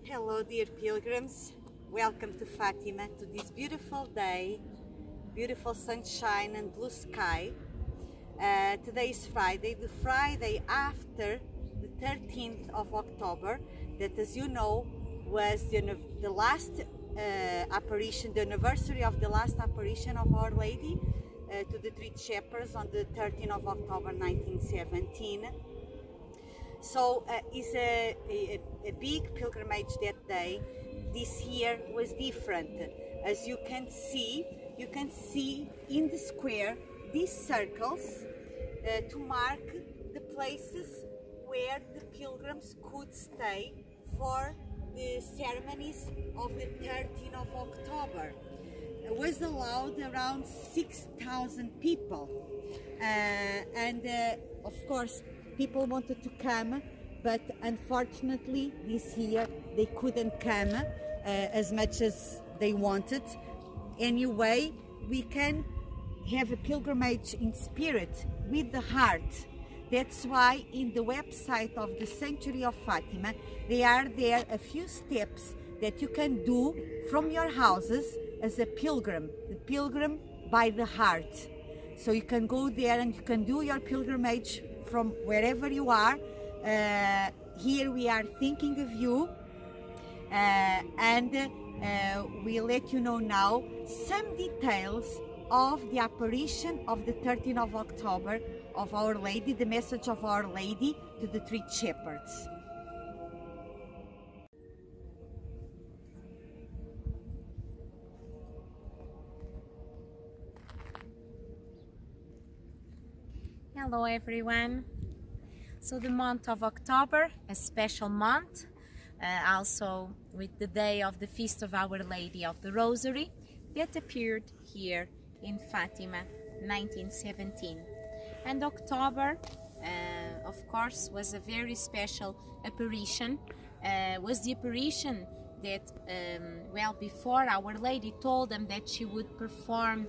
Hello dear pilgrims, welcome to Fátima, to this beautiful day, beautiful sunshine and blue sky. Today is Friday, the Friday after the 13th of October, that, as you know, was the last apparition, the anniversary of the last apparition of Our Lady to the three shepherds on the 13th of October 1917. So it's a big pilgrimage that day. This year was different. As you can see in the square these circles to mark the places where the pilgrims could stay for the ceremonies of the 13th of October. It was allowed around 6,000 people, and of course people wanted to come, but unfortunately this year they couldn't come as much as they wanted. Anyway, we can have a pilgrimage in spirit, with the heart. That's why in the website of the Sanctuary of Fátima there are a few steps that you can do from your houses as a pilgrim, the pilgrim by the heart. So you can go there and you can do your pilgrimage from wherever you are. Here we are thinking of you, and we'll let you know now some details of the apparition of the 13th of October of Our Lady, the message of Our Lady to the three shepherds. Hello everyone. So the month of October, a special month, also with the day of the feast of Our Lady of the Rosary, that appeared here in Fátima, 1917. And October, of course, was a very special apparition. Was the apparition that, well, before Our Lady told them that she would perform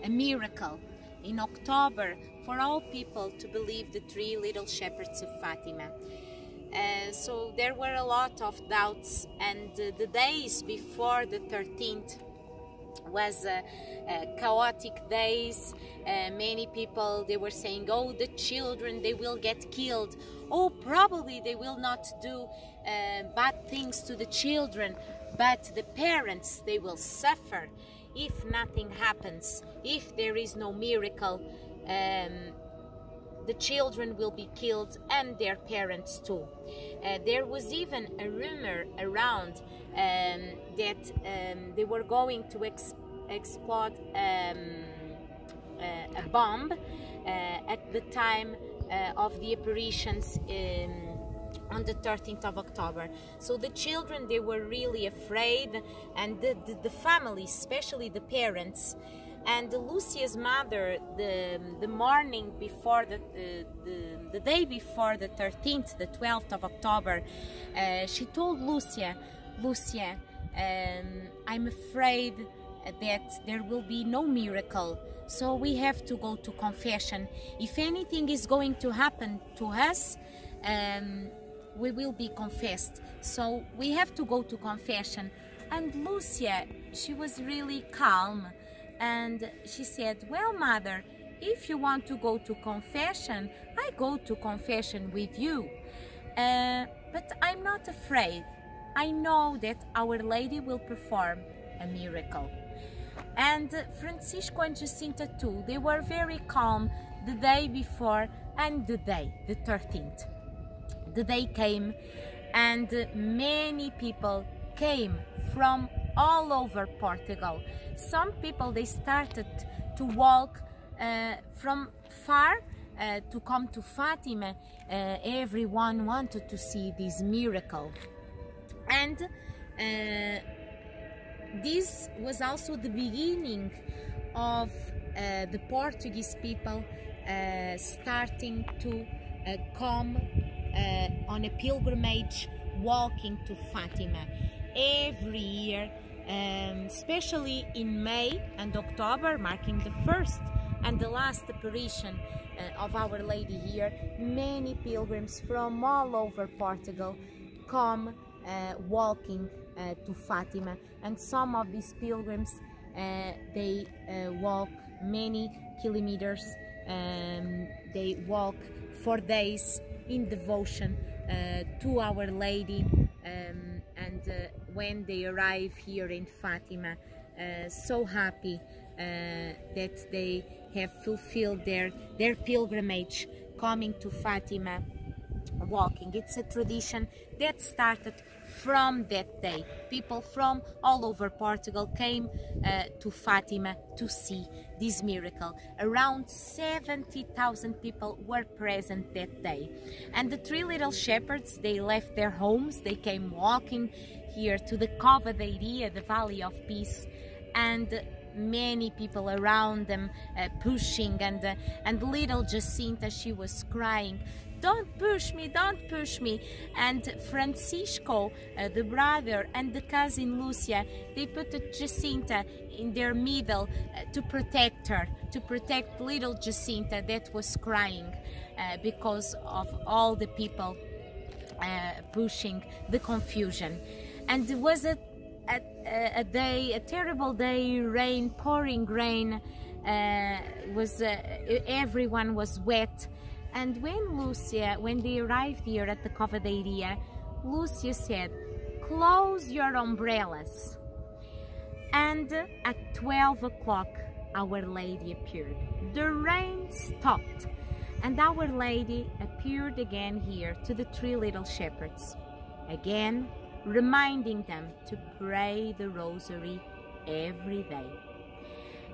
a miracle in October for all people to believe the three little shepherds of Fátima. So there were a lot of doubts, and the days before the 13th was chaotic days. Many people, they were saying, oh, the children, they will get killed. Oh, probably they will not do bad things to the children, but the parents, they will suffer if nothing happens. If there is no miracle, the children will be killed and their parents too. There was even a rumor around that they were going to explode a bomb at the time of the apparitions on the 13th of October. So the children, they were really afraid, and the family, especially the parents. And Lucia's mother, the morning before the day before the 13th, the 12th of October, she told Lucia, I'm afraid that there will be no miracle, so we have to go to confession. If anything is going to happen to us, we will be confessed, so we have to go to confession. And Lucia, she was really calm, and she said, well, mother, if you want to go to confession, I go to confession with you, but I'm not afraid. I know that Our Lady will perform a miracle. And Francisco and Jacinta too, they were very calm the day before and the day, the 13th. The day came, and many people came from all over Portugal. Some people, they started to walk from far to come to Fátima. Everyone wanted to see this miracle. And this was also the beginning of the Portuguese people starting to come on a pilgrimage, walking to Fátima every year, especially in May and October, marking the first and the last apparition of Our Lady here. Many pilgrims from all over Portugal come walking to Fatima, and some of these pilgrims they walk many kilometers. They walk for days in devotion to Our Lady, and when they arrive here in Fatima, so happy that they have fulfilled their pilgrimage, coming to Fatima, walking. It's a tradition that started from that day. People from all over Portugal came to Fatima to see this miracle. Around 70,000 people were present that day. And the three little shepherds, they left their homes, they came walking here to the Cova da Iria, the Valley of Peace, and many people around them pushing, and little Jacinta, she was crying, "Don't push me, don't push me." And Francisco, the brother, and the cousin Lucia, they put Jacinta in their middle to protect her, to protect little Jacinta that was crying because of all the people pushing the confusion. And it was a terrible day, rain, pouring rain, everyone was wet. And when they arrived here at the Cova da Iria, Lucia said, "Close your umbrellas." And at 12 o'clock, Our Lady appeared. The rain stopped, and Our Lady appeared again here to the three little shepherds, again reminding them to pray the rosary every day.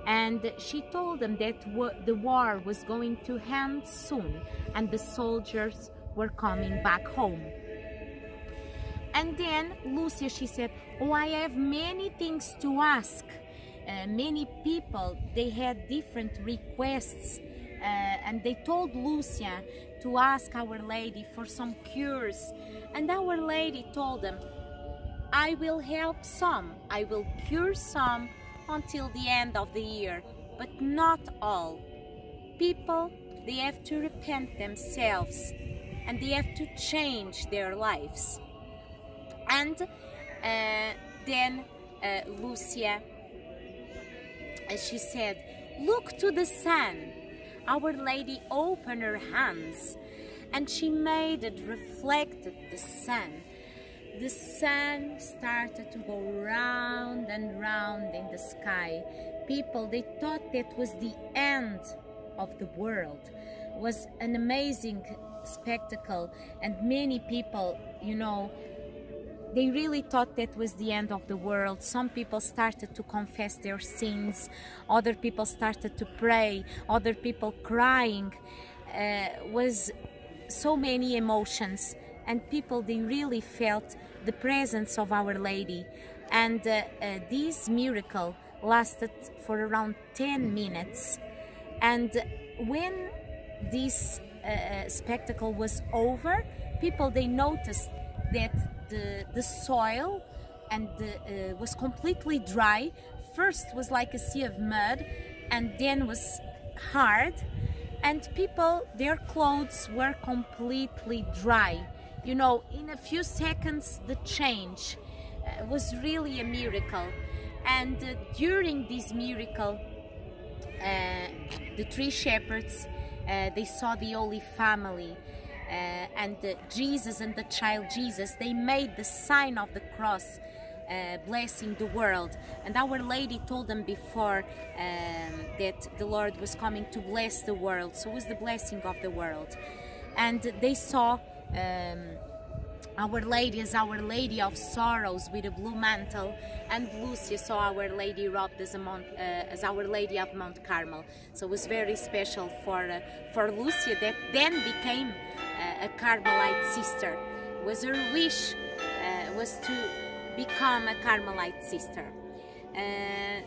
And she told them that the war was going to end soon, and the soldiers were coming back home. And then Lucia, she said, "Oh, I have many things to ask." Many people, they had different requests, and they told Lucia to ask Our Lady for some cures. And Our Lady told them, "I will help some, I will cure some until the end of the year, but not all. People, they have to repent themselves, and they have to change their lives." And then Lucia, she said, "Look to the sun." Our Lady opened her hands, and she made it reflected the sun. The sun started to go round and round in the sky. People, they thought that was the end of the world. It was an amazing spectacle, and many people, you know, they really thought that was the end of the world. Some people started to confess their sins, other people started to pray, other people crying. Was so many emotions, and people, they really felt the presence of Our Lady. And this miracle lasted for around 10 minutes. And when this spectacle was over, people, they noticed that the soil and was completely dry. First was like a sea of mud, and then was hard, and people, their clothes were completely dry. You know, in a few seconds the change was really a miracle. And during this miracle, the three shepherds, they saw the Holy Family, and Jesus and the child Jesus, they made the sign of the cross, blessing the world. And Our Lady told them before that the Lord was coming to bless the world, so it was the blessing of the world. And they saw Our Lady as Our Lady of Sorrows with a blue mantle, and Lucia saw Our Lady robed as Our Lady of Mount Carmel. So it was very special for Lucia, that then became a Carmelite sister. It was her wish, was to become a Carmelite sister.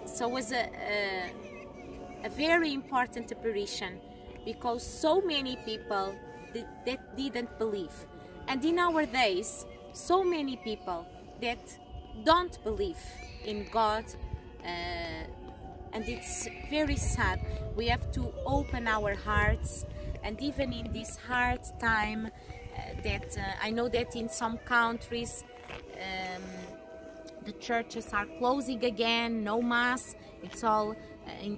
So it was a very important apparition, because so many people that didn't believe. And in our days, so many people that don't believe in God, and it's very sad. We have to open our hearts, and even in this hard time, that I know that in some countries the churches are closing again, no mass, it's all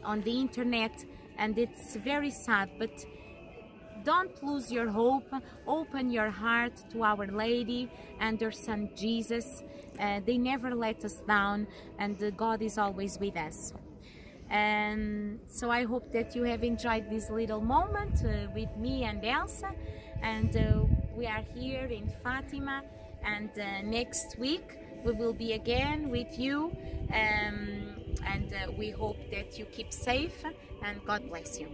on the internet, and it's very sad. But don't lose your hope. Open your heart to Our Lady and her Son Jesus. They never let us down, and God is always with us. And so I hope that you have enjoyed this little moment with me and Elsa. And we are here in Fátima, and next week we will be again with you. And we hope that you keep safe, and God bless you.